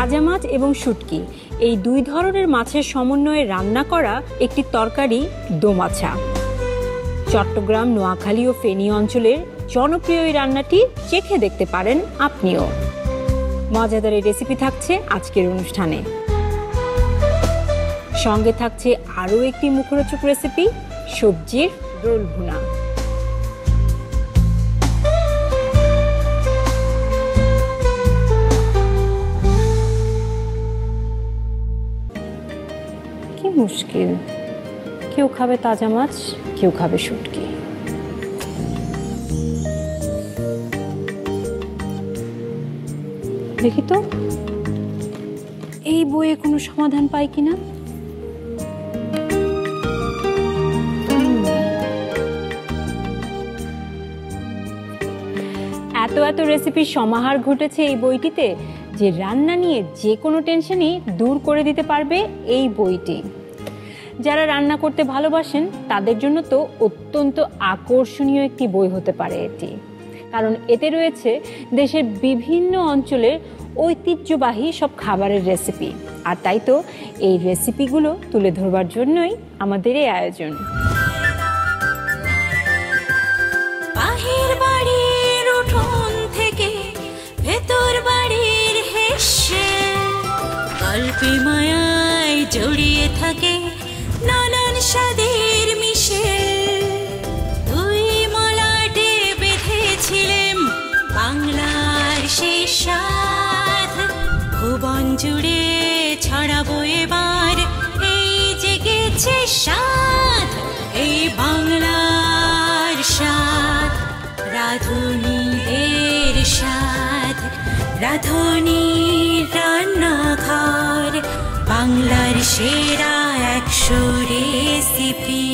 তাজা মাছ এবং শুটকি এই দুই ধরনের মাছের সমন্বয়ে রান্না করা একটি তরকারি দোমাছা। চট্টগ্রাম, নোয়াখালী ও ফেনী অঞ্চলের জনপ্রিয় এই রান্নাটি চেখে দেখতে পারেন আপনিও। মজাদার এই রেসিপি থাকছে আজকের অনুষ্ঠানে। সঙ্গে থাকছে আরও একটি মুখরোচক রেসিপি, সবজির রোল ভুনা। কি মুশকিল, কেউ খাবে তাজা মাছ, কেউ খাবে শুটকি। দেখি তো এই বইয়ে কোনো সমাধান পাই কিনা। এত রেসিপির সমাহার ঘটেছে এই বইটিতে যে রান্না নিয়ে যে কোনো টেনশনই দূর করে দিতে পারবে এই বইটি। যারা রান্না করতে ভালোবাসেন তাদের জন্য তো অত্যন্ত আকর্ষণীয় একটি বই হতে পারে এটি, কারণ এতে রয়েছে দেশের বিভিন্ন অঞ্চলের ঐতিহ্যবাহী সব খাবারের রেসিপি। আর তাই তো এই রেসিপিগুলো তুলে ধরবার জন্যই আমাদের এই আয়োজন। ভেতর বাড়ির হেসে গল্পে মায়ায় জড়িয়ে থাকে নানান স্বাদের মিশে। দুই মলাটে বেঁধেছিলেম বাংলার সেই স্বাদ, ভুবন জুড়ে ছড়াবো এবার এই জেগেছে স্বাদ, এই বাংলার স্বাদ, রাঁধুনিদের স্বাদ, রাঁধুনির রান্নাঘর, বাংলার সেরা 100 রেসিপি।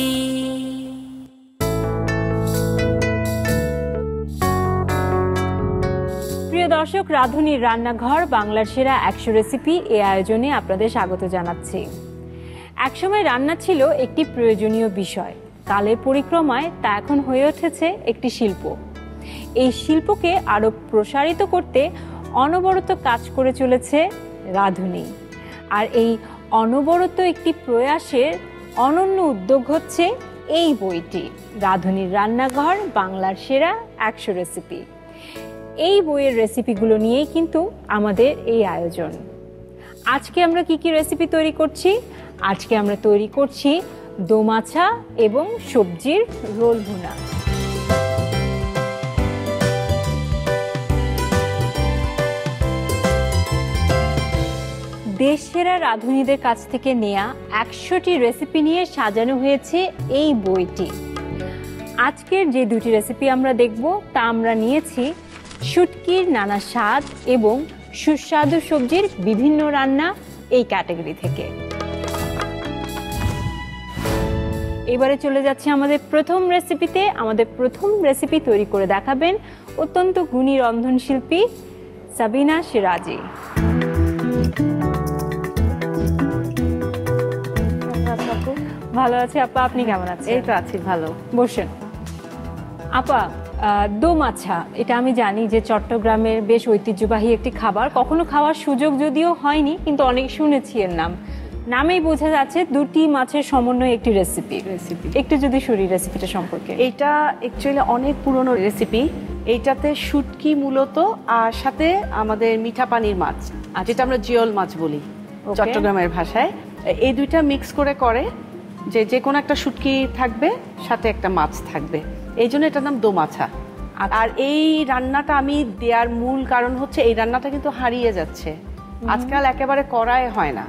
প্রিয় দর্শক, রাঁধুনির রান্নাঘর, বাংলার সেরা 100 রেসিপি এই আয়োজনে আপনাদের স্বাগত জানাচ্ছি। একসময় রান্না ছিল একটি প্রয়োজনীয় বিষয়, কালের পরিক্রমায় তা এখন হয়ে উঠেছে একটি শিল্প। এই শিল্পকে আরো প্রসারিত করতে অনবরত কাজ করে চলেছে রাঁধুনি। আর এই অনবরত একটি প্রয়াসের অনন্য উদ্যোগ হচ্ছে এই বইটি, রাঁধুনির রান্নাঘর, বাংলার সেরা 100 রেসিপি। এই বইয়ের রেসিপিগুলো নিয়েই কিন্তু আমাদের এই আয়োজন। আজকে আমরা কি কি রেসিপি তৈরি করছি? আজকে আমরা তৈরি করছি দোমাছা এবং সবজির রোল ভুনা। দেশসেরা রাঁধুনিদের কাছ থেকে নেয়া 100টি রেসিপি নিয়ে সাজানো হয়েছে এই বইটি। আজকের যে দুটি রেসিপি আমরা দেখব তা আমরা নিয়েছি শুটকির নানা স্বাদ এবং সুস্বাদু সবজির বিভিন্ন রান্না এই ক্যাটাগরি থেকে। এবারে চলে যাচ্ছে আমাদের প্রথম রেসিপিতে। আমাদের প্রথম রেসিপি তৈরি করে দেখাবেন অত্যন্ত গুণী রন্ধনশিল্পী সাবিনা সিরাজি। ভালো আছি আপা, আপনি কেমন আছেন? এই তো আছি ভালো। বসেন। আপা, দোমাছা এটা আমি জানি যে চট্টগ্রামের বেশ ঐতিহ্যবাহী একটি খাবার। কখনো খাওয়ার সুযোগ যদিও হয়নি, কিন্তু অনেক শুনেছি এর নাম। নামেই বোঝা যাচ্ছে দুটি মাছের সমন্বয়ে একটি রেসিপি। একটু যদি শুনি রেসিপিটা সম্পর্কে। এটা অ্যাকচুয়ালি অনেক পুরনো রেসিপি। এইটাতে শুটকি মূলত, আর সাথে আমাদের মিঠা পানির মাছ, যেটা আমরা জিওল মাছ বলি চট্টগ্রামের ভাষায়, এই দুইটা মিক্স করে যে কোনো একটা শুটকি থাকবে, সাথে একটা মাছ থাকবে, এই জন্য এটার নাম দোমাছা। আর এই রান্নাটা আমি দেওয়ার মূল কারণ হচ্ছে এই রান্নাটা কিন্তু হারিয়ে যাচ্ছে আজকাল, একেবারে করাই হয় না।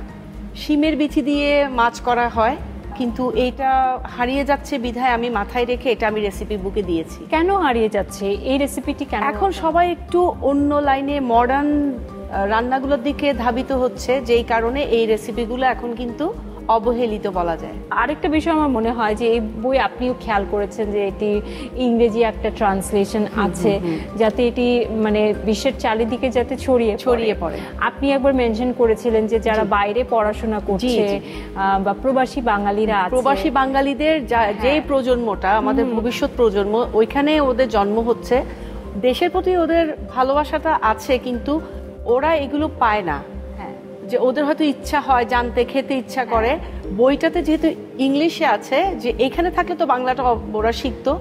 শিমের বিচি দিয়ে মাছ করা হয়, কিন্তু এইটা হারিয়ে যাচ্ছে বিধায় আমি মাথায় রেখে এটা আমি রেসিপি বুকে দিয়েছি। কেন হারিয়ে যাচ্ছে এই রেসিপিটি? কেন এখন সবাই একটু অন্য লাইনে মডার্ন রান্নাগুলোর দিকে ধাবিত হচ্ছে, যেই কারণে এই রেসিপিগুলো এখন কিন্তু অবহেলিত বলা যায়। আরেকটা বিষয় আমার মনে হয় যে এই বই আপনিও খেয়াল করেছেন যে এটি ইংরেজি একটা ট্রান্সলেশন আছে, যাতে এটি মানে বিশ্বের চারিদিকে যাতে ছড়িয়ে পড়ে। আপনি একবার মেনশন করেছিলেন যে যারা বাইরে পড়াশোনা করছে বা প্রবাসী বাঙালিরা আছে, প্রবাসী বাঙালিদের যে প্রজন্মটা আমাদের ভবিষ্যৎ প্রজন্ম, ওইখানে ওদের জন্ম হচ্ছে, দেশের প্রতি ওদের ভালোবাসাটা আছে, কিন্তু ওরা এগুলো পায় না। যে ওদের হয়তো ইচ্ছা হয় জানতে, খেতে ইচ্ছা করে। বইটাতে যেহেতু ইংলিশে আছে, যে এখানে থাকলে তো বাংলাটা ওরা শিখতো।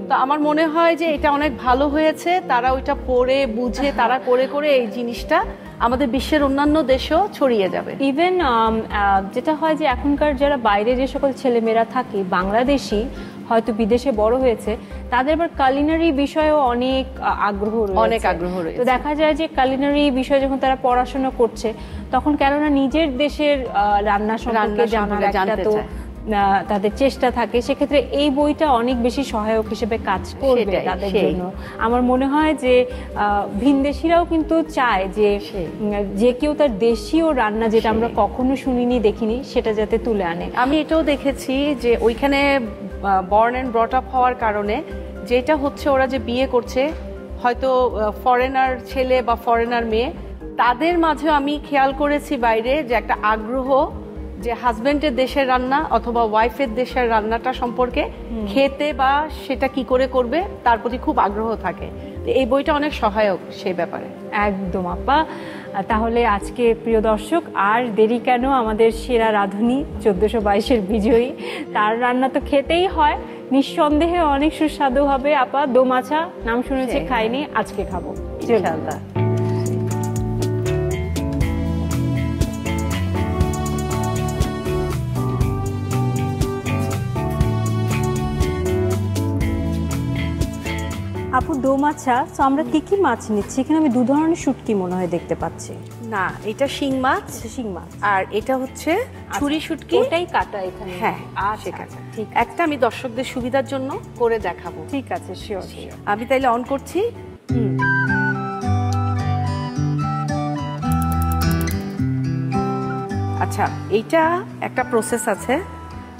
তো আমার মনে হয় যে এটা অনেক ভালো হয়েছে, তারা ওইটা পড়ে বুঝে তারা করে করে এই জিনিসটা আমাদের বিশ্বের অন্যান্য দেশেও ছড়িয়ে যাবে। ইভেন যেটা হয় যে এখনকার যারা বাইরে যে সকল ছেলেমেয়েরা থাকে, বাংলাদেশি হয়তো বিদেশে বড় হয়েছে, তাদের আবার কালিনারি বিষয়েও অনেক আগ্রহ রয়েছে। অনেক আগ্রহ রয়েছে। তো দেখা যায় যে কালিনারি বিষয়ে যখন তারা পড়াশোনা করছে, তখন কেননা নিজের দেশের রান্না সম্পর্কে জানার একটা তো তাদের চেষ্টা থাকে, সেক্ষেত্রে এই বইটা অনেক বেশি সহায়ক হিসেবে কাজ করবে তাদের জন্য। আমার মনে হয় যে ভিনদেশিরাও কিন্তু চায় যে যে কেউ তার দেশীয় রান্না, যেটা আমরা কখনো শুনিনি দেখিনি, সেটা যাতে তুলে আনে। আমি এটাও দেখেছি যে ওইখানে বর্ন অ্যান্ড ব্রট আপ হওয়ার কারণে যেটা হচ্ছে, ওরা যে বিয়ে করছে হয়তো ফরেনার ছেলে বা ফরেনার মেয়ে, তাদের মাঝেও আমি খেয়াল করেছি বাইরে যে একটা আগ্রহ যে হাজবেন্ডের দেশের রান্না অথবা ওয়াইফের দেশের রান্নাটা সম্পর্কে খেতে বা সেটা কি করে করবে তার প্রতি খুব আগ্রহ থাকে। এই বইটা অনেক সহায়ক সেই ব্যাপারে। একদম আপা। তাহলে আজকে প্রিয় দর্শক, আর দেরি কেন, আমাদের সেরা রাঁধুনি 1422-এর বিজয়ী, তার রান্না তো খেতেই হয়, নিঃসন্দেহে অনেক সুস্বাদু হবে। আপা, দোমাছা নাম শুনেছি, খাইনি, আজকে খাবো ইনশাআল্লাহ। আপু, দোমাছা, তো আমরা কি কি মাছ নিচ্ছি? এখানে আমি 2 ধরনের শুটকি মনে হয় দেখতে পাচ্ছি। না, এটা শিং মাছ। শিং মাছ। আর এটা হচ্ছে ছুরি শুটকি। ওটাই কাটা এখানে? হ্যাঁ, ঠিক আছে। একটা আমি দর্শকদের সুবিধার জন্য করে দেখাবো। ঠিক আছে, শিওর। আমি তাইলে অন করছি। আচ্ছা, এইটা একটা প্রসেস আছে,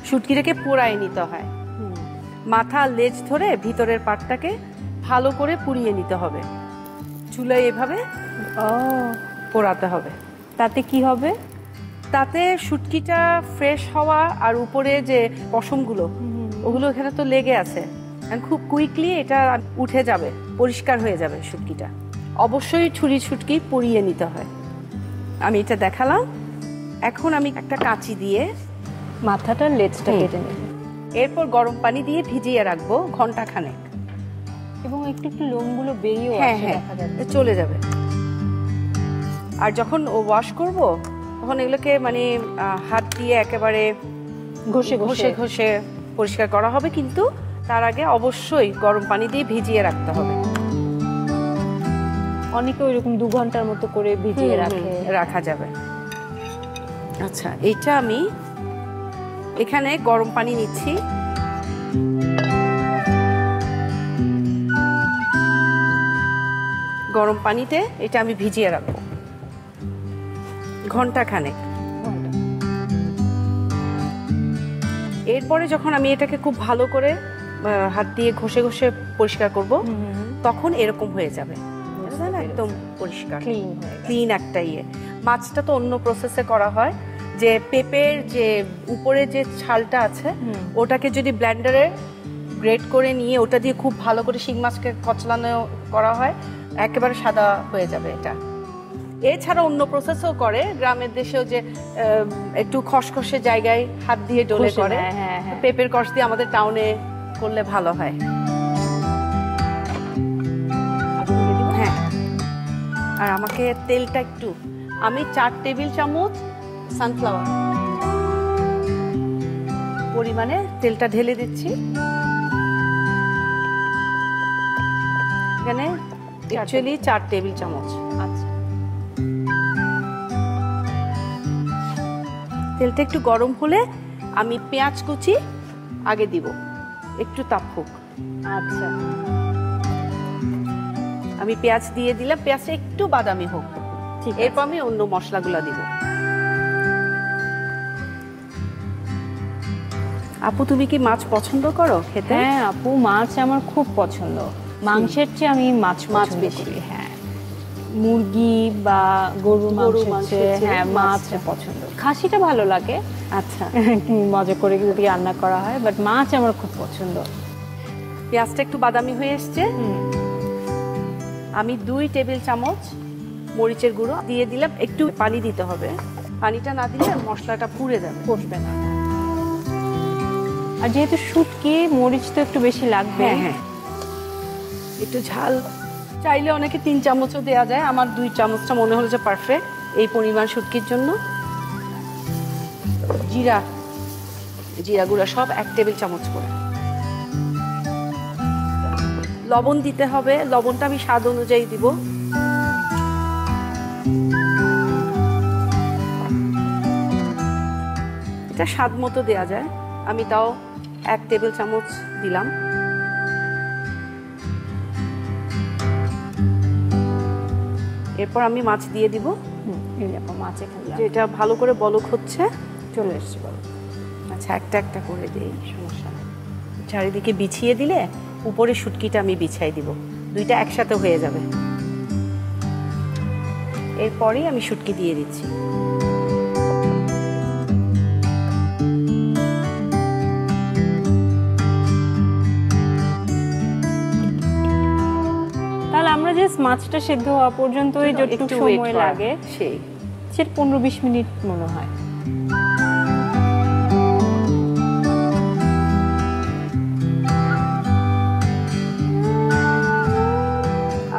শুটকিটাকে পোড়ায় নিতে হয়। মাথা লেজ ধরে ভিতরের পাটটাকে ভালো করে পুড়িয়ে নিতে হবে, চুলায় এভাবে পোড়াতে হবে। তাতে কি হবে? তাতে শুটকিটা ফ্রেশ হওয়া আর উপরে যে পশমগুলো ওগুলো এখানে তো লেগে আছে, খুব কুইকলি এটা উঠে যাবে, পরিষ্কার হয়ে যাবে শুটকিটা। অবশ্যই ছুরি শুটকি পুড়িয়ে নিতে হয়। আমি এটা দেখালাম। এখন আমি একটা কাঁচি দিয়ে মাথাটা লেজটা কেটে নেব। এরপর গরম পানি দিয়ে ভিজিয়ে রাখবো ঘন্টাখানেক। এবং একটু একটু লোমগুলো বেরিয়েও আসে, দেখা যাবে, চলে যাবে। আর যখন ওয়াশ করব তখন এগুলোকে মানে হাত দিয়ে একেবারে ঘষে ঘষে ঘষে পরিষ্কার করা হবে, কিন্তু তার আগে অবশ্যই গরম পানি দিয়ে ভিজিয়ে রাখতে হবে। অনেকে ওইরকম 2 ঘন্টার মতো করে ভিজিয়ে রাখা যাবে। আচ্ছা, এইটা আমি এখানে গরম পানি নিচ্ছি। গরম পানিতে এটা আমি ভিজিয়ে রাখবো ঘন্টাখানেক। এরপরে যখন আমি এটাকে খুব ভালো করে হাত দিয়ে ঘষে ঘষে পরিষ্কার করব, তখন এরকম হয়ে যাবে, একদম পরিষ্কার ক্লিন একটা ইয়ে। মাছটা তো অন্য প্রসেসে করা হয়, যে পেঁপের যে উপরে যে ছালটা আছে ওটাকে যদি ব্লেন্ডারে গ্রেট করে নিয়ে ওটা দিয়ে খুব ভালো করে শিং মাছকে কচলানো করা হয়, একেবারে সাদা হয়ে যাবে এটা। এছাড়া অন্য প্রসেসও করে, গ্রামের দেশেও যে একটু খসখসে জায়গায় হাত দিয়ে ডলে করে, পেঁপের কষ দিয়ে আমাদের টাউনে করলে ভালো হয়। হ্যাঁ, আর আমাকে তেলটা একটু, আমি 4 টেবিল চামচ সানফ্লাওয়ার পরিমাণে তেলটা ঢেলে দিচ্ছি। এখানে অ্যাকচুয়ালি 4 টেবিল চামচ। আচ্ছা, তেলটা একটু গরম হলে আমি পেঁয়াজ কুচি আগে দিব, একটু তাপুক। আচ্ছা, আমি পেঁয়াজ দিয়ে দিলাম, পেঁয়াজটা একটু বাদামি হোক, এরপর আমি অন্য মশলাগুলো দিব। আপু, তুমি কি মাছ পছন্দ করো খেতে? হ্যাঁ আপু, মাছ আমার খুব পছন্দ। মাংসের চেয়ে আমি মাছ বেশি। হ্যাঁ, মুরগি বা গরুর মাংস, হ্যাঁ মাছ পছন্দ। খাসিটা ভালো লাগে, আচ্ছা, মজা করে যদি রান্না করা হয়, বাট মাছ আমার খুব পছন্দ। পেঁয়াজটা একটু বাদামি হয়ে এসছে, আমি 2 টেবিল চামচ মরিচের গুঁড়ো দিয়ে দিলাম, একটু পানি দিতে হবে, পানিটা না দিলে মশলাটা পুড়ে যাবে, কষবে না। আর যেহেতু শুটকি, মরিচ তো একটু বেশি লাগবে। হ্যাঁ, একটু ঝাল চাইলে অনেকে 3 চামচও দেওয়া যায়, আমার 2 চামচটা মনে হলো যে পারফেক্ট এই পরিমাণ শুটকির জন্য। জিরা গুঁড়া সব 1 টেবিল চামচ করে। লবণ দিতে হবে, লবণটা আমি স্বাদ অনুযায়ী দিব। এটা স্বাদ মতো দেওয়া যায়, আমি তাও 1 টেবিল চামচ দিলাম। এরপর আমি মাছ দিয়ে দিব। মাছ এখানে যেটা ভালো করে বলক হচ্ছে, চলে এসছে বলক। আচ্ছা, একটা একটা করে দিই, সমস্যা নেই। চারিদিকে বিছিয়ে দিলে উপরে শুটকিটা আমি বিছাই দিব, দুইটা একসাথে হয়ে যাবে। এরপরেই আমি শুটকি দিয়ে দিচ্ছি। তাহলে আমরা যে মাছটা সেদ্ধ হওয়া পর্যন্ত যতটুকু সময় লাগে সেটা 15-20 মিনিট মনে হয়।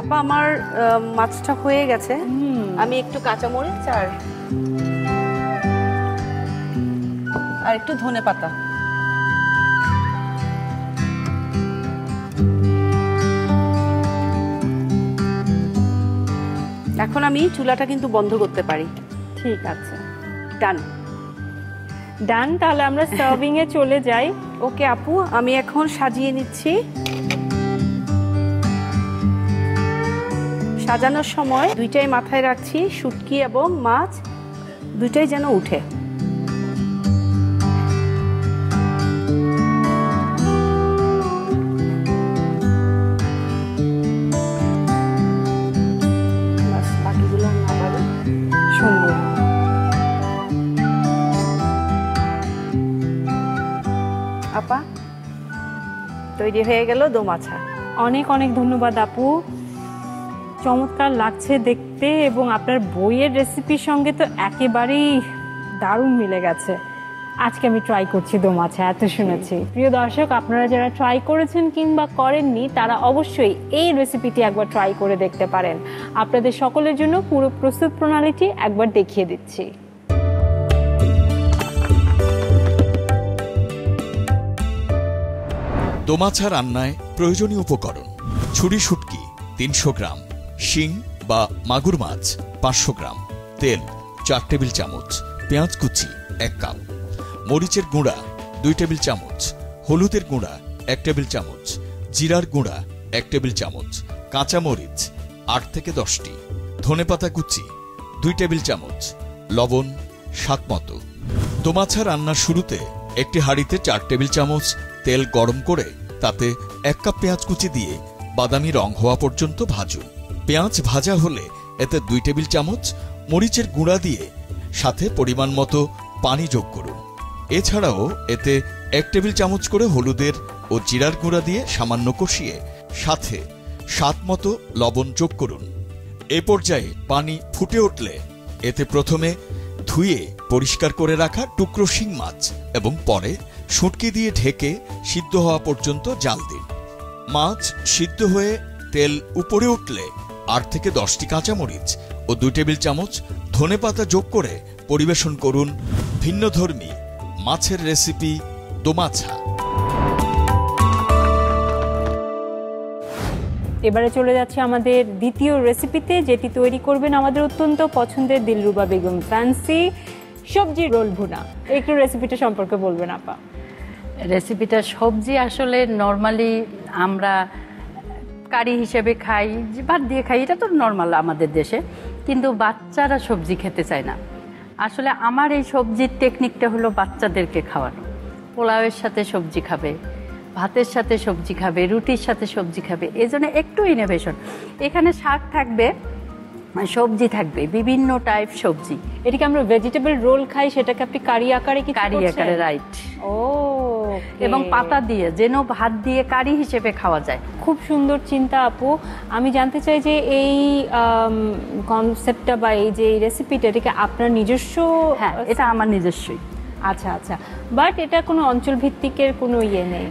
আপা, আমার মাছটা হয়ে গেছে। আমি একটু কাঁচামরিচ আর একটু ধনেপাতা, এখন আমি চুলাটা কিন্তু বন্ধ করতে পারি। ঠিক আছে, ডান। তাহলে আমরা সার্ভিং এ চলে যাই। ওকে আপু, আমি এখন সাজিয়ে নিচ্ছি। সাজানোর সময় দুইটাই মাথায় রাখছি, শুটকি এবং মাছ দুইটাই যেন উঠে। বাকিগুলো না পারে সুন্দর। আপা, তৈরি হয়ে গেল দোমাছা। অনেক অনেক ধন্যবাদ আপু, চমৎকার লাগছে দেখতে, এবং আপনার বইয়ের রেসিপির সঙ্গে তো একেবারেই দারুণ মিলে গেছে। আজকে আমি ট্রাই করছি দোমাছা, এত শুনেছি। প্রিয় দর্শক, আপনারা যারা ট্রাই করেছেন কিংবা করেননি তারা অবশ্যই এই রেসিপিটি একবার ট্রাই করে দেখতে পারেন। আপনাদের সকলের জন্য পুরো প্রস্তুত প্রণালীটি একবার দেখিয়ে দিচ্ছি। দোমাছা রান্নায় প্রয়োজনীয় উপকরণ: ছুরি শুটকি 300 গ্রাম, শিং বা মাগুর মাছ 500 গ্রাম, তেল 4 টেবিল চামচ, পেঁয়াজ কুচি 1 কাপ, মরিচের গুঁড়া 2 টেবিল চামচ, হলুদের গুঁড়া 1 টেবিল চামচ, জিরার গুঁড়া 1 টেবিল চামচ, কাঁচা মরিচ 8 থেকে 10টি, ধনেপাতা কুচি 2 টেবিল চামচ, লবণ স্বাদ মতো। দোমাছা রান্নার শুরুতে একটি হাঁড়িতে 4 টেবিল চামচ তেল গরম করে তাতে 1 কাপ পেঁয়াজ কুচি দিয়ে বাদামি রং হওয়া পর্যন্ত ভাজুন। পেঁয়াজ ভাজা হলে এতে 2 টেবিল চামচ মরিচের গুঁড়া দিয়ে সাথে পরিমাণ মতো পানি যোগ করুন। এছাড়াও এতে 1 টেবিল চামচ করে হলুদের ও জিরার গুঁড়া দিয়ে সামান্য কষিয়ে সাথে স্বাদ মতো লবণ যোগ করুন। এ পর্যায়ে পানি ফুটে উঠলে এতে প্রথমে ধুয়ে পরিষ্কার করে রাখা টুকরো শিং মাছ এবং পরে শুটকি দিয়ে ঢেকে সিদ্ধ হওয়া পর্যন্ত জাল দিন। মাছ সিদ্ধ হয়ে তেল উপরে উঠলে 8 থেকে 10টি কাঁচামরিচ ও 2 টেবিল চামচ ধনেপাতা যোগ করে পরিবেশন করুন ভিন্নধর্মী মাছের রেসিপি দোমাছা। এবারে চলে যাচ্ছে আমাদের দ্বিতীয় রেসিপিতে, যেটি তৈরি করবেন আমাদের অত্যন্ত পছন্দের দিলরুবা বেগম ফ্যান্সি, সবজি রোল ভুনা। একটু রেসিপিটা সম্পর্কে বলবেন আপা। রেসিপিটা সবজি আসলে নর্মালি আমরা কারি হিসেবে খাই, ভাত দিয়ে খাই, এটা তো নর্মাল আমাদের দেশে, কিন্তু বাচ্চারা সবজি খেতে চায় না। আসলে আমার এই সবজির টেকনিকটা হলো বাচ্চাদেরকে খাওয়ানো। পোলাওয়ের সাথে সবজি খাবে, ভাতের সাথে সবজি খাবে, রুটির সাথে সবজি খাবে, এই জন্য একটু ইনোভেশন। এখানে শাক থাকবে, সবজি থাকবে, বিভিন্ন টাইপ সবজি। এটাকে আমরা ভেজিটেবল রোল খাই, সেটাকে আপনি কারি আকারে কি কারি আকারে, রাইট। ও Okay. এবং পাতা দিয়ে যেন ভাত দিয়ে কারি হিসেবে খাওয়া যায়। খুব সুন্দর চিন্তা আপু। আমি জানতে চাই যে এই কনসেপ্টটা বা এই যে রেসিপিটা, এটাকে আপনার নিজস্ব? হ্যাঁ, এটা আমার নিজস্বই। আচ্ছা আচ্ছা, বাট এটা কোনো অঞ্চল ভিত্তিকের কোনো ইয়ে নেই?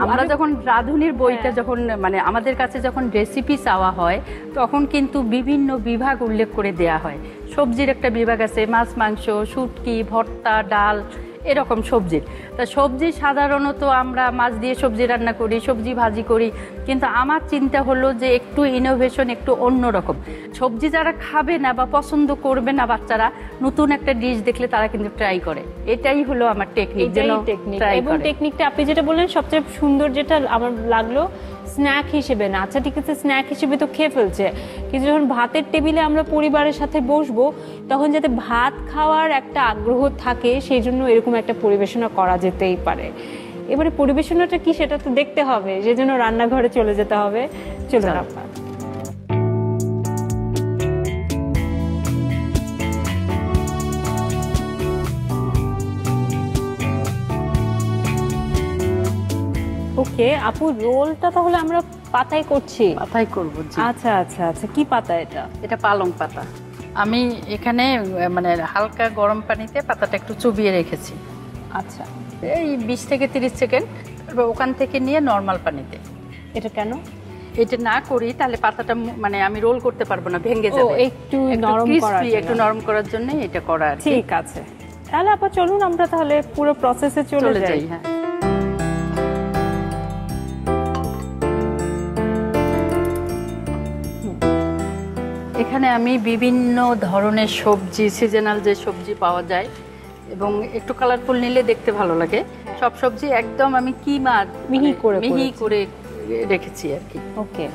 আমরা যখন রাঁধুনির বইটা যখন মানে আমাদের কাছে যখন রেসিপি চাওয়া হয়, তখন কিন্তু বিভিন্ন বিভাগ উল্লেখ করে দেয়া হয়। সবজির একটা বিভাগ আছে, মাছ মাংস, শুটকি, ভর্তা, ডাল, এরকম সবজির। তা সবজি সাধারণত আমরা মাছ দিয়ে সবজি রান্না করি, সবজি ভাজি করি, কিন্তু আমার চিন্তা হলো যে একটু ইনোভেশন, একটু অন্যরকম। সবজি যারা খাবে না বা পছন্দ করবে না বাচ্চারা, নতুন একটা ডিশ দেখলে তারা কিন্তু ট্রাই করে। এটাই হলো আমার টেকনিক। এবং টেকনিকটা আপনি যেটা বললেন সবচেয়ে সুন্দর যেটা আমার লাগলো, স্ন্যাক হিসেবে না। আচ্ছা ঠিক আছে, স্ন্যাক হিসেবে তো খেয়ে ফেলছে, কিন্তু যখন ভাতের টেবিলে আমরা পরিবারের সাথে বসবো, তখন যাতে ভাত খাওয়ার একটা আগ্রহ থাকে, সেই জন্য এরকম একটা পরিবেশনা করা যেতেই পারে। এবারে পরিবেশনাটা কি সেটা তো দেখতে হবে, সেজন্য রান্নাঘরে চলে যেতে হবে। চলুন আপনার। ওকে আপু, রোলটা তাহলে আমরা পাতায় করছি? পাতায় করব। আচ্ছা আচ্ছা আচ্ছা, কি পাতা এটা? এটা পালং পাতা। আমি এখানে মানে হালকা গরম পানিতে পাতাটা একটু চুবিয়ে রেখেছি। আচ্ছা, এই 20 থেকে 30 সেকেন্ড, ওখান থেকে নিয়ে নর্মাল পানিতে। এটা কেন? এটা না করি তাহলে পাতাটা মানে আমি রোল করতে পারবো না, ভেঙে যাবে। একটু নরম করার জন্য, একটু নরম করার জন্য এটা করা। ঠিক আছে, তাহলে আপা চলুন আমরা তাহলে পুরো প্রসেসে চলে যাই। হ্যাঁ, এখানে আমি বিভিন্ন ধরনের সবজি, সিজনাল যে সবজি পাওয়া যায় এবং একটু কালারফুল নিলে দেখতে ভালো লাগে, সব সবজি একদম আমি কিমা মিহি করে রেখেছি আর কি। ওকে,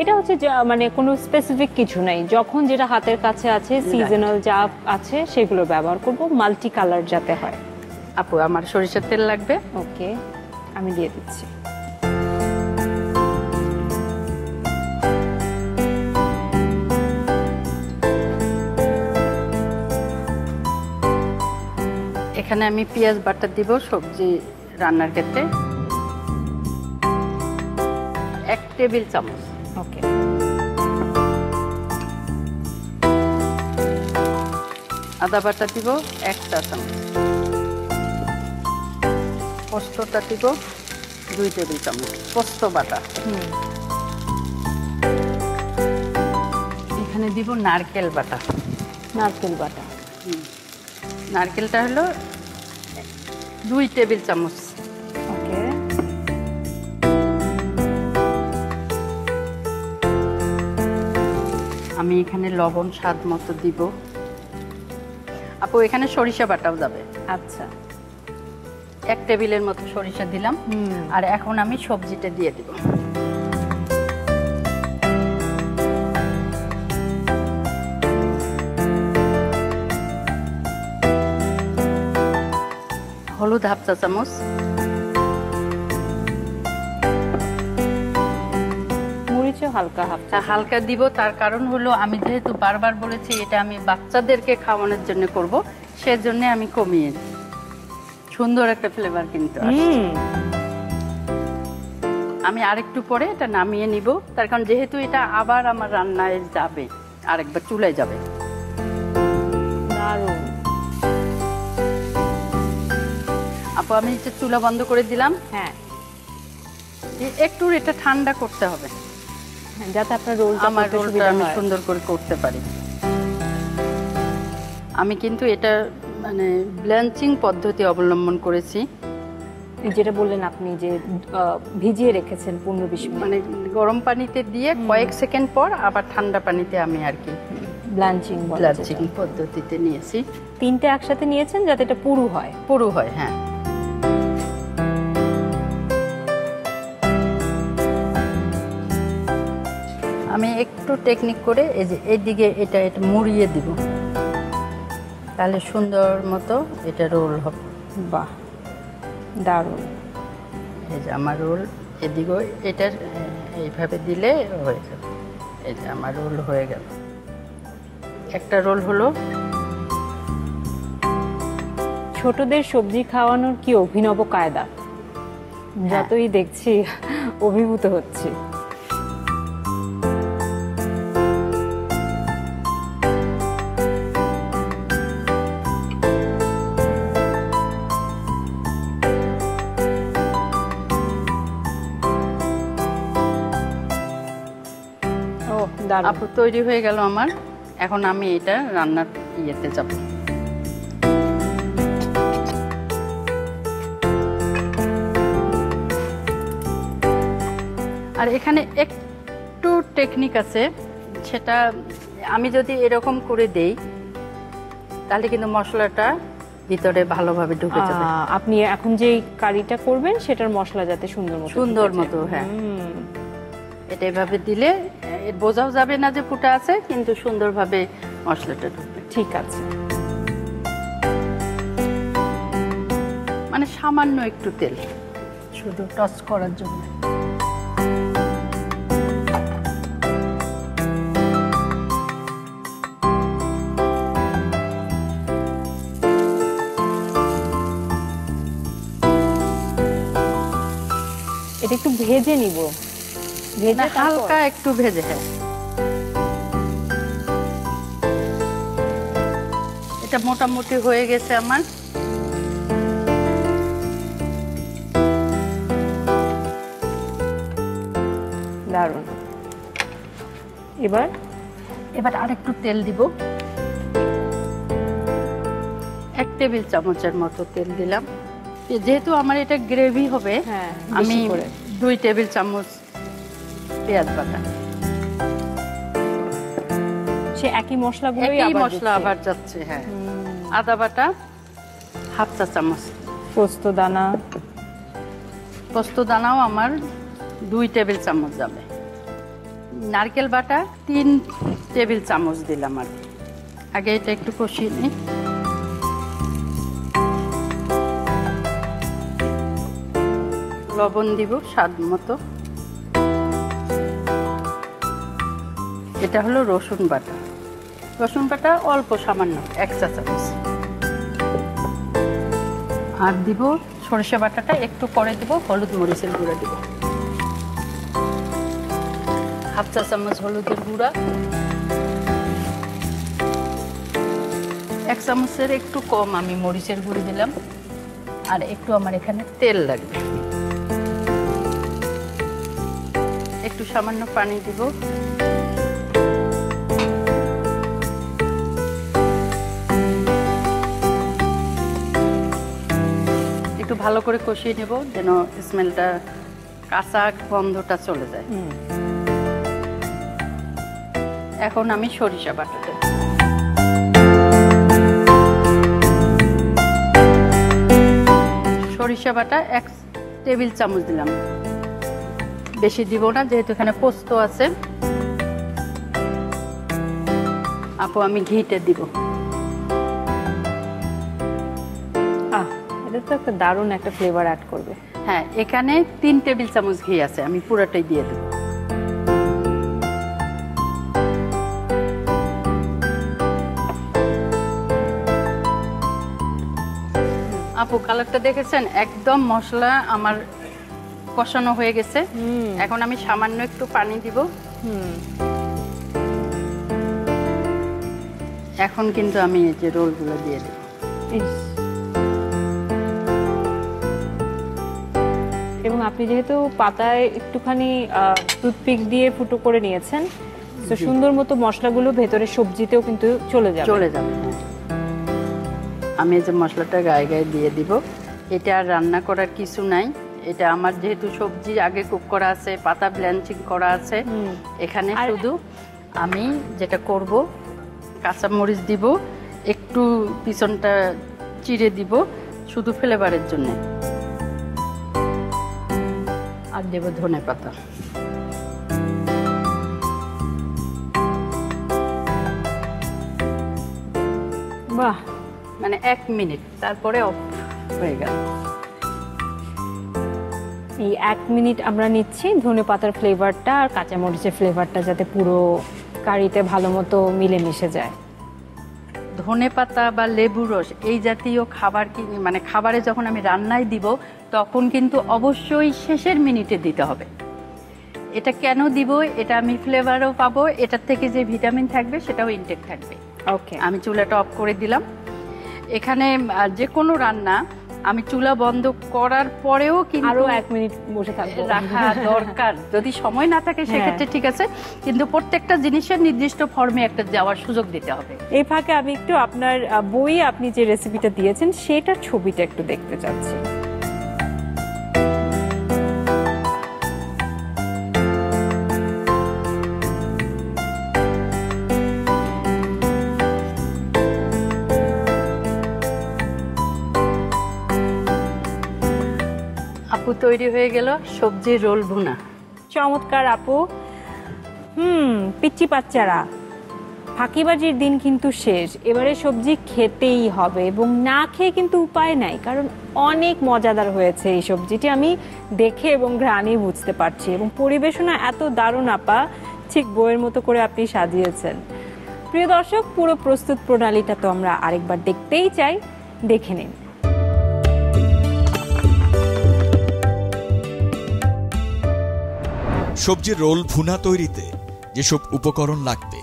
এটা হচ্ছে মানে কোনো স্পেসিফিক কিছু নাই, যখন যেটা হাতের কাছে আছে, সিজনাল যা আছে সেগুলো ব্যবহার করব, মাল্টি কালার যাতে হয়। আপু আমার সরিষার তেল লাগবে। ওকে, আমি দিয়ে দিচ্ছি। এখানে আমি পেঁয়াজ বাটা দিব সবজি রান্নার ক্ষেত্রে, 1 টেবিল চামচ। ওকে, আদা বাটা দিব 1 চা চামচ, পোস্তটা দিব 2 টেবিল চামচ, পোস্ত বাটা। এখানে দিব নারকেল বাটা। নারকেল বাটা, নারকেলটা হলো 2 টেবিল চামচ। ওকে, আমি এখানে লবণ স্বাদ মতো দিব। আপু এখানে সরিষা বাটাও যাবে। আচ্ছা, 1 টেবিলের মতো সরিষা দিলাম। আর এখন আমি সবজিটা দিয়ে দিব। হলুদ 1/2 চা চামচ, মরিচও হালকা হালকা দিব। তার কারণ হলো আমি যেহেতু বারবার বলেছি এটা আমি বাচ্চাদেরকে খাওয়ানোর জন্য করব, সেজন্য আমি কমিয়ে দিই। সুন্দর একটা ফ্লেভার কিন্তু আসছে। আমি আরেকটু পরে এটা নামিয়ে নিব, তার কারণ যেহেতু এটা আবার আমার রান্নায় যাবে, আরেকবার চুলায় যাবে। দারুণ। আপু আমি এটা চুলা বন্ধ করে দিলাম। হ্যাঁ, একটু এটা ঠান্ডা করতে হবে যাতে আপনার রোলটা, আমার রোলটা আমি সুন্দর করে করতে পারি। আমি কিন্তু এটা মানে ব্ল্যাঞ্চিং পদ্ধতি অবলম্বন করেছি। যেটা বললেন আপনি যে ভিজিয়ে রেখেছেন 15-20 মিনিট, মানে গরম পানিতে দিয়ে কয়েক সেকেন্ড পর আবার ঠান্ডা পানিতে আমি আর কি ব্ল্যাঞ্চিং পদ্ধতিতে নিয়েছি। 3টে একসাথে নিয়েছেন যাতে এটা পুরু হয়। পুরু হয়, হ্যাঁ। আমি একটু টেকনিক করে এই যে এইদিকে এটা মুড়িয়ে দিব, তাহলে সুন্দর মতো এটা রোল হবে। বাহ, দারুণ। এই যে আমার রোল এদিকেও এটা এইভাবে দিলে হয়ে যাবে। এই যে আমার রোল হয়ে গেল, একটা রোল হলো। ছোটদের সবজি খাওয়ানোর কি অভিনব কায়দা, যতই দেখছি অভিভূত হচ্ছি। ও দারুণ। আপু তৈরি হয়ে গেল আমার। এখন আমি এটা রান্নার ইয়েতে যাব। আর এখানে একটু টেকনিক আছে, সেটা আমি যদি এরকম করে দেই তাহলে কিন্তু মশলাটা ভিতরে ভালোভাবে ঢুকে যাবে। আপনি এখন যে কারিটা করবেন সেটার মশলা যাতে সুন্দর মতো, হ্যাঁ, এটা এভাবে দিলে বোঝাও যাবে না যে ফুটা আছে, কিন্তু সুন্দরভাবে মশলাটা ঢুকবে। ঠিক আছে। মানে সামান্য একটু তেল শুধু টস করার জন্য। এটা একটু ভেজে নিব, ভেজে হালকা একটু ভেজে, হ্যাঁ। এটা মোটামুটি হয়ে গেছে আমার। দারুণ। এবার আরেকটু তেল দিব, 1 টেবিল চামচের মতো তেল দিলাম। যেহেতু আমার এটা গ্রেভি হবে, হ্যাঁ, আমি বেশি করে। 2 টেবিল চামচ পেঁয়াজ বাটা, সে একই মশলাগুলোই একই আবার মশলা দিচ্ছি। আবার যাচ্ছে, হ্যাঁ। আদা বাটা 1/2 চা চামচ, পোস্ত দানাও আমার 2 টেবিল চামচ যাবে। নারকেল বাটা 3 টেবিল চামচ দিলাম। আর আগে এটা একটু কষিয়ে নিই। লবণ দিব স্বাদ মতো। এটা হলো রসুন বাটা। রসুন বাটা অল্প সামান্য 1 চা চামচ। আর দিব সরিষা বাটাটা একটু পরে দিব, হলুদ মরিচের গুঁড়া দিব 1/2 চা চামচ হলুদের গুঁড়া, 1 চামচের একটু কম আমি মরিচের গুঁড়ি দিলাম। আর একটু আমার এখানে তেল লাগবে, একটু সামান্য পানি দিব। একটু ভালো করে কষিয়ে নেব যেন স্মেলটা, কাঁচা গন্ধটা চলে যায়। এখন আমি সরিষা বাটা দেব। সরিষা বাটা 1 টেবিল চামচ দিলাম, বেশি দিব না যেহেতু এখানে পোস্ত আছে। আপু আমি ঘিটা দিব। এটা তো একটা দারুণ একটা ফ্লেভার অ্যাড করবে। হ্যাঁ, এখানে 3 টেবিল চামচ ঘি আছে, আমি পুরোটাই দিয়ে দেব। আপু কালারটা দেখেছেন? একদম মশলা আমার কষানো হয়ে গেছে। এখন আমি সামান্য একটু পানি দিব। এখন কিন্তু আমি এই যে রোলগুলো দিয়ে দেব। এবং আপনি যেহেতু পাতায় একটুখানি টুথপিক দিয়ে ফুটো করে নিয়েছেন, তো সুন্দর মতো মশলাগুলো ভেতরে সবজিতেও কিন্তু চলে যাবে। আমি এই যে মশলাটা গায়ে গায়ে দিয়ে দিব। এটা আর রান্না করার কিছু নাই। এটা আমার যেহেতু সবজি আগে কুক করা আছে, পাতা ব্ল্যাঞ্চিং করা আছে, এখানে শুধু আমি যেটা করব, কাঁচা মরিচ দিব, একটু পিছনটা চিড়ে দিব শুধু ফ্লেভারের জন্য, আর দেব ধনে পাতা। বাহ, মানে 1 মিনিট, তারপরে অফ হয়ে গেল। এই 1 মিনিট আমরা নিচ্ছি ধনেপাতার ফ্লেভারটা আর কাঁচামরিচের ফ্লেভারটা যাতে পুরো কারিতে ভালো মতো মিলেমিশে যায়। ধনেপাতা বা লেবুর রস এই জাতীয় খাবার মানে খাবারে যখন আমি রান্নায় দিব তখন কিন্তু অবশ্যই শেষের মিনিটে দিতে হবে। এটা কেন দিব, এটা আমি ফ্লেভারও পাবো, এটার থেকে যে ভিটামিন থাকবে সেটাও ইনটেক থাকবে। ওকে, আমি চুলাটা অফ করে দিলাম। এখানে যে কোনো রান্না আমি চুলা বন্ধ করার পরেও কিন্তু আরো 1 মিনিট বসে থাকবো, রাখা দরকার। যদি সময় না থাকে সেক্ষেত্রে ঠিক আছে, কিন্তু প্রত্যেকটা জিনিসের নির্দিষ্ট ফর্মে একটা যাওয়ার সুযোগ দিতে হবে। এই ফাঁকে আমি একটু আপনার বইয়ে আপনি যে রেসিপিটা দিয়েছেন সেটার ছবিটা একটু দেখতে চাচ্ছি। আপু, তৈরি হয়ে গেল সবজির রোল ভুনা। চমৎকার আপু। পিচ্চি বাচ্চারা, ফাঁকিবাজির দিন কিন্তু শেষ। এবারে সবজি খেতেই হবে এবং না খেয়ে কিন্তু উপায় নাই, কারণ অনেক মজাদার হয়েছে এই সবজিটি। আমি দেখে এবং ঘ্রাণে বুঝতে পারছি, এবং পরিবেশনা এত দারুণ আপা, ঠিক বইয়ের মতো করে আপনি সাজিয়েছেন। প্রিয় দর্শক, পুরো প্রস্তুত প্রণালীটা তো আমরা আরেকবার দেখতেই চাই, দেখে নিন। সবজির রোল ভুনা তৈরিতে যেসব উপকরণ লাগবে: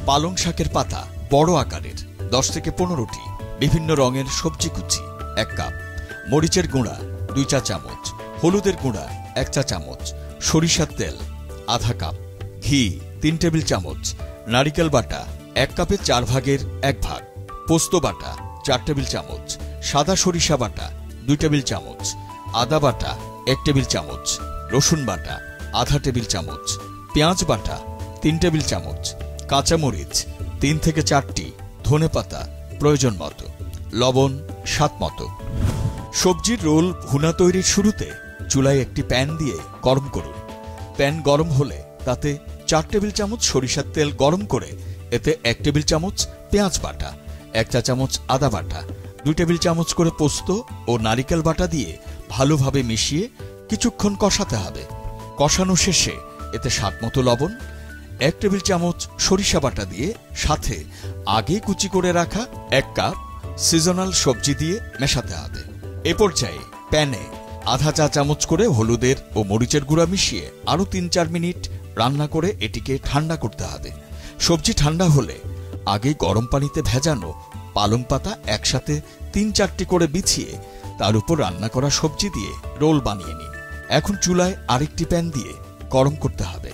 পালং শাকের পাতা বড় আকারের 10 থেকে 15টি, বিভিন্ন রঙের সবজি কুচি 1 কাপ, মরিচের গুঁড়া 2 চা চামচ, হলুদের গুঁড়া 1 চা চামচ, সরিষার তেল আধা কাপ, ঘি 3 টেবিল চামচ, নারিকেল বাটা 1 কাপের 4 ভাগের 1 ভাগ, পোস্ত বাটা 4 টেবিল চামচ, সাদা সরিষা বাটা 2 টেবিল চামচ, আদা বাটা 1 টেবিল চামচ, রসুন বাটা আধা টেবিল চামচ, পেঁয়াজ বাটা 3 টেবিল চামচ, কাঁচামরিচ 3 থেকে 4টি, ধনেপাতা প্রয়োজন মতো, লবণ স্বাদ মতো। সবজির রোল ভুনা তৈরির শুরুতে চুলায় একটি প্যান দিয়ে গরম করুন। প্যান গরম হলে তাতে 4 টেবিল চামচ সরিষার তেল গরম করে এতে 1 টেবিল চামচ পেঁয়াজ বাটা, 1 চা চামচ আদা বাটা, 2 টেবিল চামচ করে পোস্ত ও নারিকেল বাটা দিয়ে ভালোভাবে মিশিয়ে কিছুক্ষণ কষাতে হবে। কষানো শেষে এতে স্বাদমতো লবণ, 1 টেবিল চামচ সরিষা বাটা দিয়ে সাথে আগে কুচি করে রাখা 1 কাপ সিজনাল সবজি দিয়ে মেশাতে হবে। এ পর্যায়ে প্যানে আধা চা চামচ করে হলুদের ও মরিচের গুঁড়া মিশিয়ে আরও 3-4 মিনিট রান্না করে এটিকে ঠান্ডা করতে হবে। সবজি ঠান্ডা হলে আগে গরম পানিতে ভেজানো পালং পাতা একসাথে 3-4টি করে বিছিয়ে তার উপর রান্না করা সবজি দিয়ে রোল বানিয়ে নিন। এখন চুলায় আরেকটি প্যান দিয়ে গরম করতে হবে।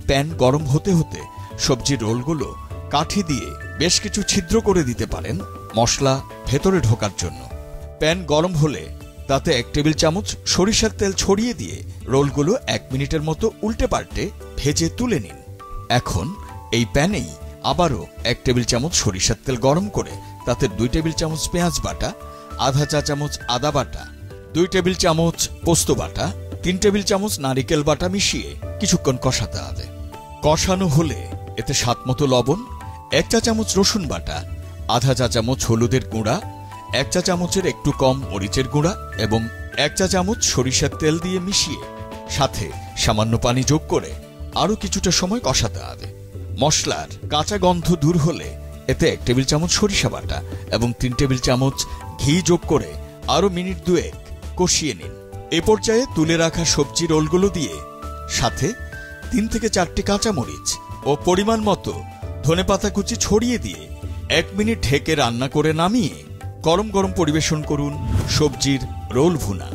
প্যান গরম হতে হতে সবজির রোলগুলো কাঠি দিয়ে বেশ কিছু ছিদ্র করে দিতে পারেন মশলা ভেতরে ঢোকার জন্য। প্যান গরম হলে তাতে 1 টেবিল চামচ সরিষার তেল ছড়িয়ে দিয়ে রোলগুলো 1 মিনিটের মতো উল্টে পাল্টে ভেজে তুলে নিন। এখন এই প্যানেই আবারও 1 টেবিল চামচ সরিষার তেল গরম করে তাতে 2 টেবিল চামচ পেঁয়াজ বাটা, আধা চা চামচ আদা বাটা, 2 টেবিল চামচ পোস্ত বাটা, 3 টেবিল চামচ নারিকেল বাটা মিশিয়ে কিছুক্ষণ কষাতে হবে। কষানো হলে এতে স্বাদমতো লবণ, 1 চা চামচ রসুন বাটা, আধা চা চামচ হলুদের গুঁড়া, 1 চা চামচের একটু কম মরিচের গুঁড়া এবং 1 চা চামচ সরিষার তেল দিয়ে মিশিয়ে সাথে সামান্য পানি যোগ করে আরও কিছুটা সময় কষাতে হবে। মশলার কাঁচা গন্ধ দূর হলে এতে 1 টেবিল চামচ সরিষা বাটা এবং 3 টেবিল চামচ ঘি যোগ করে আরও মিনিট 2 কষিয়ে নিন। এ পর্যায়ে তুলে রাখা সবজি রোলগুলো দিয়ে সাথে 3 থেকে 4টি কাঁচামরিচ ও পরিমাণ মতো ধনেপাতা কুচি ছড়িয়ে দিয়ে 1 মিনিট ঢেকে রান্না করে নামিয়ে গরম গরম পরিবেশন করুন সবজির রোল ভুনা।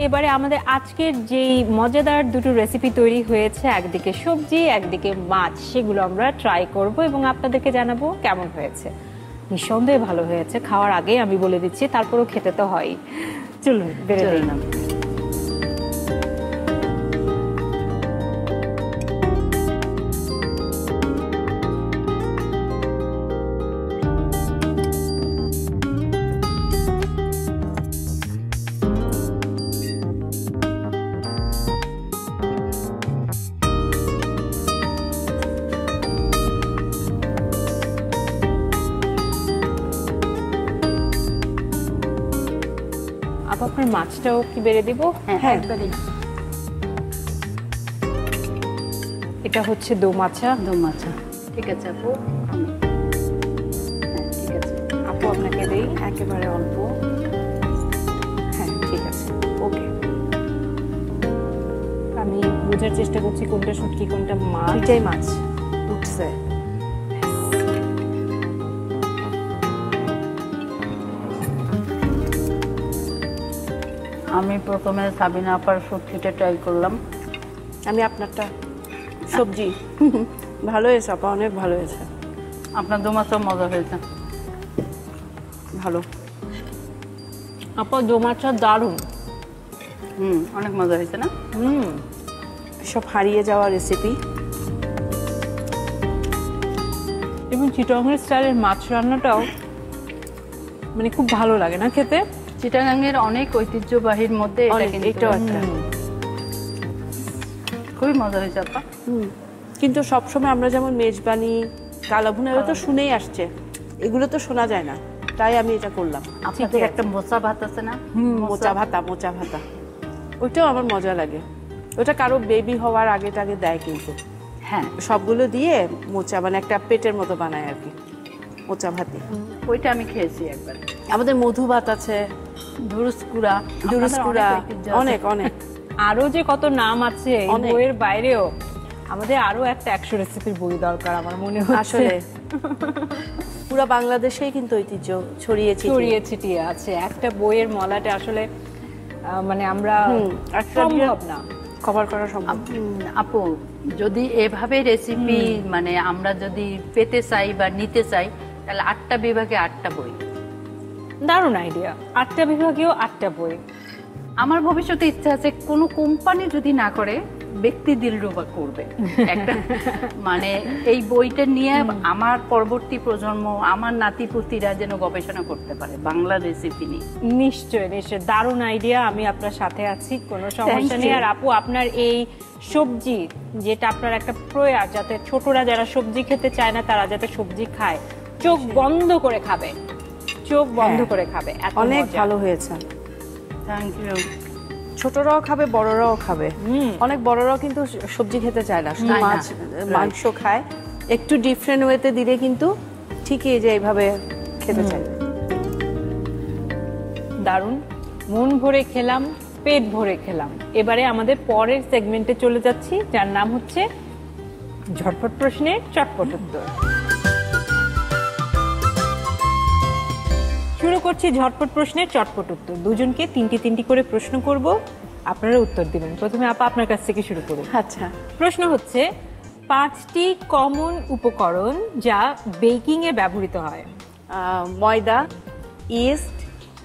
এবারে আমাদের আজকের যেই মজাদার দুটো রেসিপি তৈরি হয়েছে, একদিকে সবজি একদিকে মাছ, সেগুলো আমরা ট্রাই করব এবং আপনাদেরকে জানাবো কেমন হয়েছে। নিঃসন্দেহে ভালো হয়েছে, খাওয়ার আগে আমি বলে দিচ্ছি, তারপরেও খেতে তো হয়। চলুন বেরোই না। আপনার মাছটাও কি বেড়ে দিব? হ্যাঁ, একবারে। এটা হচ্ছে দোমাছা। দোমাছা, ঠিক আছে আপু। হ্যাঁ ঠিক আছে আপু, আপনাকে দেই একেবারে অল্প। হ্যাঁ ঠিক আছে, ওকে। আমি বোঝার চেষ্টা করছি কোনটা শুটকি কোনটা মাছ। দুইটাই মাছ উঠছে। আমি প্রথমে সাবিনা আপার শুটকিটা ট্রাই করলাম। আমি আপনারটা সবজি ভালো হয়েছে আপা, অনেক ভালো হয়েছে। আপনার দোমাছা মজা হয়েছে। ভালো আপা, দোমাছা দারুণ। অনেক মজা হয়েছে না? সব হারিয়ে যাওয়া রেসিপি। এবং চিটাগাংয়ের স্টাইলের মাছ রান্নাটাও মানে খুব ভালো লাগে না খেতে? চিটাগাংয়ের অনেক ঐতিহ্যবাহীর মধ্যে এটা অনেক, কিন্তু এটাও একটা। খুবই মজা হয়েছে আপা। কিন্তু সবসময় আমরা যেমন মেজবানি, কালাভুনা, এগুলো তো শুনেই আসছে, এগুলো তো শোনা যায় না, তাই আমি এটা করলাম। আপনাদের একটা মোচা ভাত আছে না? মোচা ভাতা ওইটাও আমার মজা লাগে। ওটা কারো বেবি হওয়ার আগে টাগে দেয়, কিন্তু হ্যাঁ, সবগুলো দিয়ে মোচা মানে একটা পেটের মতো বানায় আর কি, মোচা ভাতি। ওইটা আমি খেয়েছি একবার। আমাদের মধু ভাত আছে, দুরুসকুড়া, অনেক অনেক আরো যে কত নাম আছে এই অনেক। বইয়ের বাইরেও। আমাদের আরো একটা 100 রেসিপির বই দরকার আমার মনে হচ্ছে। আসলে পুরো বাংলাদেশেই কিন্তু ঐতিহ্য ছড়িয়ে ছিটিয়ে আছে একটা বইয়ের মলাটে। আসলে মানে আমরা সম্ভব না কভার করা সম্ভব। আপু, যদি এভাবে রেসিপি মানে আমরা যদি পেতে চাই বা নিতে চাই, তাহলে 8টা বিভাগে 8টা বই। দারুণ আইডিয়া, 8টা বিভাগেও 8টা বই। আমার ভবিষ্যতে ইচ্ছা আছে কোনো কোম্পানি যদি না করে, ব্যক্তি দিলরুবা করবে একটা, মানে এই বইটা নিয়ে আমার পরবর্তী প্রজন্ম, আমার নাতিপুতিরা যেন গবেষণা করতে পারে বাংলা রেসিপি নিয়ে। নিশ্চয় নিশ্চয়, দারুণ আইডিয়া। আমি আপনার সাথে আছি, কোনো সমস্যা নেই। আর আপু, আপনার এই সবজি যেটা আপনার একটা প্রয়াস, যাতে ছোটরা যারা সবজি খেতে চায় না তারা যাতে সবজি খায়, চোখ বন্ধ করে খাবে, চোখ বন্ধ করে খাবে। অনেক ভালো হয়েছে, থ্যাংক ইউ। ছোটরাও খাবে, বড়রাও খাবে। অনেক বড়রাও কিন্তু সবজি খেতে চায় না, শুধু মাছ মাংস খায়। একটু ডিফারেন্ট ওয়েতে দিলে কিন্তু ঠিকই যে এইভাবে খেতে চায়। দারুণ, মন ভরে খেলাম, পেট ভরে খেলাম। এবারে আমাদের পরের সেগমেন্টে চলে যাচ্ছি, যার নাম হচ্ছে ঝটপট প্রশ্নের চটপট উত্তর। শুরু করছি ঝটপট প্রশ্নের চটপট উত্তর। দুজনকে 3টি করে প্রশ্ন করব, আপনারা উত্তর দিবেন। প্রথমে আপা, আপনার কাছ থেকে শুরু করুন। আচ্ছা, প্রশ্ন হচ্ছে 5টি কমন উপকরণ যা বেকিং এ ব্যবহৃত হয়। ময়দা, ইস্ট,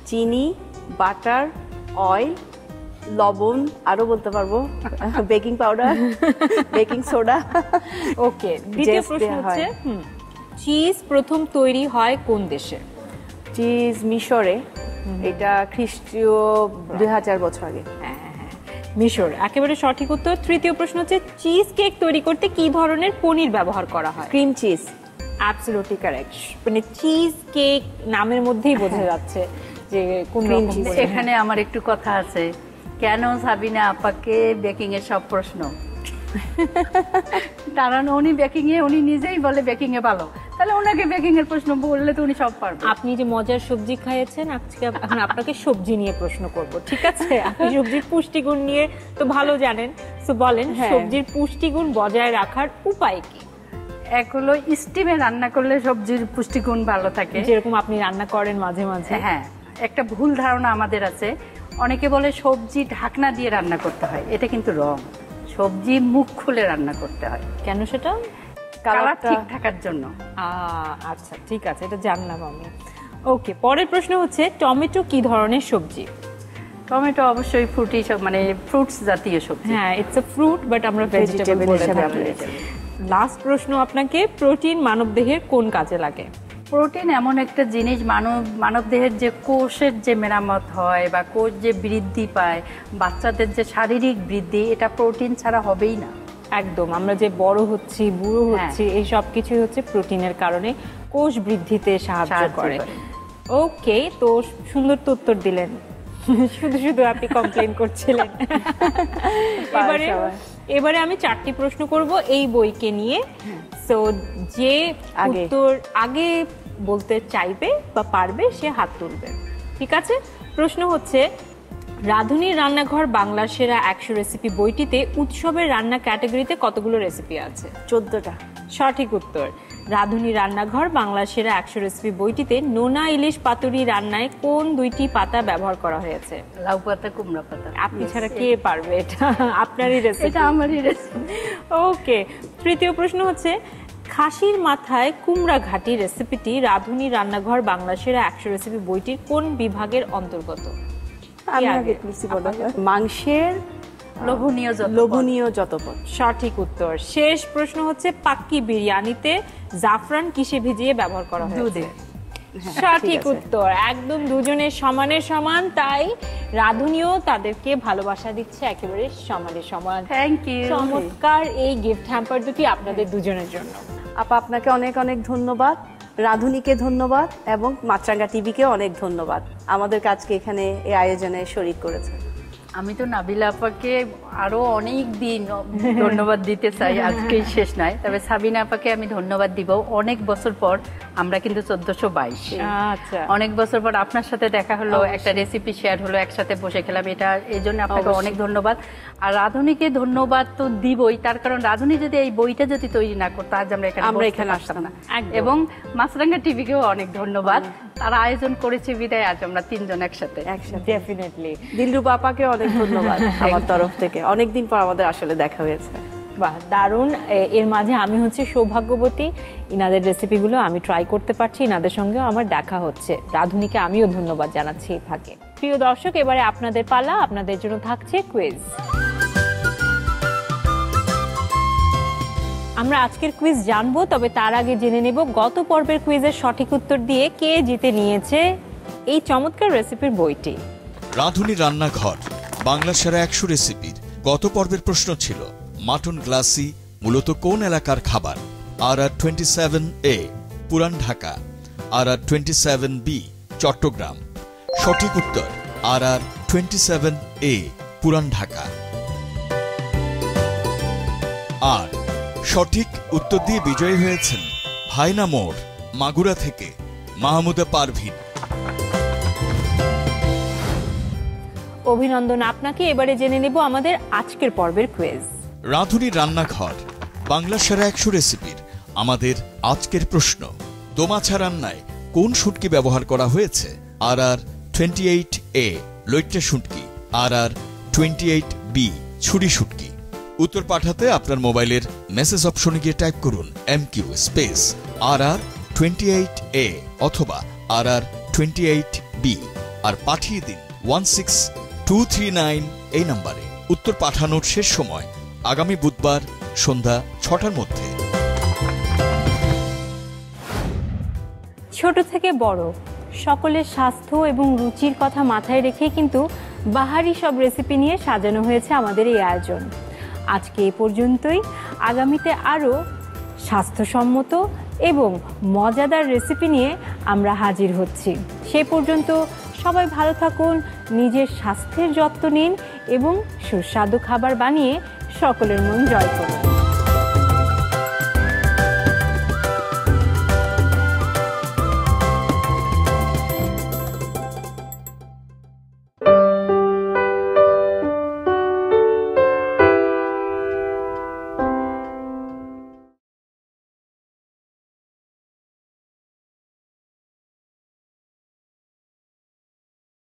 চিনি, বাটার, অয়েল, লবণ, আরো বলতে পারবো বেকিং পাউডার, বেকিং সোডা। ওকে, দ্বিতীয় প্রশ্ন হচ্ছে চিজ প্রথম তৈরি হয় কোন দেশে? চিজ মিশরে, এটা খ্রিস্টীয় 2000 বছর আগে। মিশর, একেবারে সঠিক উত্তর। তৃতীয় প্রশ্ন হচ্ছে চিজ কেক তৈরি করতে কি ধরনের পনির ব্যবহার করা হয়? Cream cheese. Absolutely correct. মানে চিজ কেক নামের মধ্যেই বোঝা যাচ্ছে যে কোন রকম পনির। এখানে আমার একটু কথা আছে, কেন সাবিনা আপাকে বেকিং এর সব প্রশ্ন? কারণ উনি বেকিং এ, উনি নিজেই বলে বেকিং এ ভালো, তাহলে ওনাকে বেকিং এর প্রশ্ন বললে তো উনি সব পারবে। আপনি যে মজার সবজি খাইয়েছেন, আজকে এখন আপনাকে সবজি নিয়ে প্রশ্ন করব, ঠিক আছে? আপনি সবজির পুষ্টিগুণ নিয়ে তো ভালো জানেন, তো বলেন সবজির পুষ্টিগুণ বজায় রাখার উপায় কি? এগুলো স্টিমে রান্না করলে সবজির পুষ্টিগুণ ভালো থাকে, যেরকম আপনি রান্না করেন মাঝে মাঝে। হ্যাঁ, একটা ভুল ধারণা আমাদের আছে, অনেকে বলে সবজি ঢাকনা দিয়ে রান্না করতে হয়, এটা কিন্তু রং। সবজি মুখ খুলে রান্না করতে হয়। কেন সেটা? কালার ঠিক থাকার জন্য। আচ্ছা, ঠিক আছে, এটা জানলাম আমি। ওকে, পরের প্রশ্ন হচ্ছে টমেটো কি ধরনের সবজি? টমেটো অবশ্যই ফ্রুটি, মানে ফ্রুটস জাতীয় সবজি। হ্যাঁ, ইটস আ ফ্রুট, বাট আমরা ভেজিটেবল হিসেবে বলি। লাস্ট প্রশ্ন আপনাকে, প্রোটিন মানবদেহের কোন কাজে লাগে? প্রোটিন এমন একটা জিনিস, মানবদেহের যে কোষের যে মেরামত হয় বা কোষ যে বৃদ্ধি পায়, বাচ্চাদের যে শারীরিক বৃদ্ধি, এটা প্রোটিন ছাড়া হবেই না। একদম, আমরা যে বড় হচ্ছি, বুড়ো হচ্ছি, এই সব কিছুই হচ্ছে প্রোটিনের কারণে কোষ বৃদ্ধিতে সাহায্য করে। ওকে, তো সুন্দর তো উত্তর দিলেন, শুধু শুধু আপনি কমপ্লেন করছিলেন। এবারে আমি 4টি প্রশ্ন করব এই বইকে নিয়ে। সো যে উত্তর আগে বলতে চাইবে বা পারবে সে হাত তুলবে, ঠিক আছে? প্রশ্ন হচ্ছে, রাঁধুনির রান্নাঘর বাংলার সেরা 100 রেসিপি বইটিতে উৎসবের রান্না ক্যাটাগরিতে কতগুলো রেসিপি আছে? 14টা। সঠিক উত্তর। রাঁধুনি রান্নাঘর বাংলার সেরা 100 রেসিপি বইটিতে নোনা ইলিশ পাতুরি রান্নায় কোন 2টি পাতা ব্যবহার করা হয়েছে? লাউ পাতা, কুমড়া পাতা। আপনি ছাড়া কে পারবে এটা? আপনারই রেসিপি। এটা আমারই রেসিপি। ওকে। তৃতীয় প্রশ্ন হচ্ছে, খাসির মাথায় কুমড়া ঘাটি রেসিপিটি রাঁধুনি রান্নাঘর বাংলা সেরা 100 রেসিপি বইটির কোন বিভাগের অন্তর্গত? আমি আগে তুলছি বলো। মাংসের লোভনীয় যতপদ। সঠিক উত্তর। শেষ প্রশ্ন হচ্ছে, পাক্কি বিরিয়ানিতে জাফরান কিসে ভিজিয়ে ব্যবহার করা হয়? দুধে। সঠিক উত্তর। একদম দুজনের সমানের সমান, তাই রাঁধুনিও তাদেরকে ভালোবাসা দিচ্ছে একেবারে সমানের সমান। Thank you. চমৎকার এই গিফট হ্যাম্পার দুটি আপনাদের দুজনের জন্য। আপা আপনাকে অনেক অনেক ধন্যবাদ, রাঁধুনিকে ধন্যবাদ এবং মাছরাঙ্গা টিভিকে অনেক ধন্যবাদ আমাদের কাজকে এখানে এই আয়োজনে শরীক করেছে। আমি তো নাবিলা আপাকে আরো অনেক দিন ধন্যবাদ দিতে চাই, আজকেই শেষ নয়। তবে সাবিনা আপাকে আমি ধন্যবাদ দিব। অনেক বছর পর আমরা কিন্তু 1422, আচ্ছা, অনেক বছর পর আপনার সাথে দেখা হলো, একটা রেসিপি শেয়ার হলো, একসাথে বসে খেলাম, এটা এই জন্য আপনাকে অনেক ধন্যবাদ। আর রাঁধুনিকে ধন্যবাদ তো দিবই, তার কারণ রাঁধুনি যদি এই বইটা যদি তৈরি না করতো আজ আমরা এখানে আসতাম না। এবং মাছরাঙ্গা টিভিকেও অনেক ধন্যবাদ, তারা আয়োজন করেছে বিদায় আজ আমরা 3 জন একসাথে। ডেফিনেটলি। দিলরুবা আপাকে অনেক ধন্যবাদ আমার তরফ থেকে, অনেকদিন পর আমাদের আসলে দেখা হয়েছে। বাহ, দারুণ। এর মাঝে আমি হচ্ছে সৌভাগ্যবতী, ইনাদের রেসিপিগুলো আমি ট্রাই করতে পারছি, ইনাদের সঙ্গেও আমার দেখা হচ্ছে। রাঁধুনিকে আমিও ধন্যবাদ জানাচ্ছি থাকে। প্রিয় দর্শক, এবারে আপনাদের পালা, আপনাদের জন্য থাকছে কুইজ। আমরা আজকের কুইজ জানবো, তবে তার আগে জেনে নেব গত পর্বের কুইজের সঠিক উত্তর দিয়ে কে জিতে নিয়েছে এই চমৎকার রেসিপির বইটি। রাঁধুনি রান্নাঘর বাংলা সেরা 100 রেসিপির গত পর্বের প্রশ্ন ছিল, মাটন গ্লাসি মূলত কোন এলাকার খাবার? RR 27A পুরান ঢাকা, RR 27B চট্টগ্রাম। সঠিক উত্তর RR 27A পুরান ঢাকা। আর সঠিক উত্তর দিয়ে বিজয়ী হয়েছেন ভাইনা মোড় মাগুরা থেকে মাহমুদা পারভিন। অভিনন্দন আপনাকে। এবারে জেনে নেব আমাদের আজকের পর্বের কুইজ। রাঁধুনি রান্নাঘর বাংলা সেরা 100 রেসিপির আমাদের আজকের প্রশ্ন, দোমাছা রান্নায় কোন শুটকি ব্যবহার করা হয়েছে? RR 28A লইট্টা শুটকি, RR 28B ছুরি শুটকি। উত্তর পাঠাতে আপনার মোবাইলের মেসেজ অপশনে গিয়ে টাইপ করুন MQ স্পেস RR 28A অথবা RR 28B আর পাঠিয়ে দিন 16239 এই নম্বরে। উত্তর পাঠানোর শেষ সময় আগামী বুধবার সন্ধ্যা 6টার মধ্যে। ছোট থেকে বড় সকলের স্বাস্থ্য এবং রুচির কথা মাথায় রেখে কিন্তু বাহারি সব রেসিপি নিয়ে সাজানো হয়েছে আমাদের এই আয়োজন। আজকে এ পর্যন্তই। আগামীতে আরও স্বাস্থ্যসম্মত এবং মজাদার রেসিপি নিয়ে আমরা হাজির হচ্ছি। সে পর্যন্ত সবাই ভালো থাকুন, নিজের স্বাস্থ্যের যত্ন নিন এবং সুস্বাদু খাবার বানিয়ে সকলের মন জয় করুন।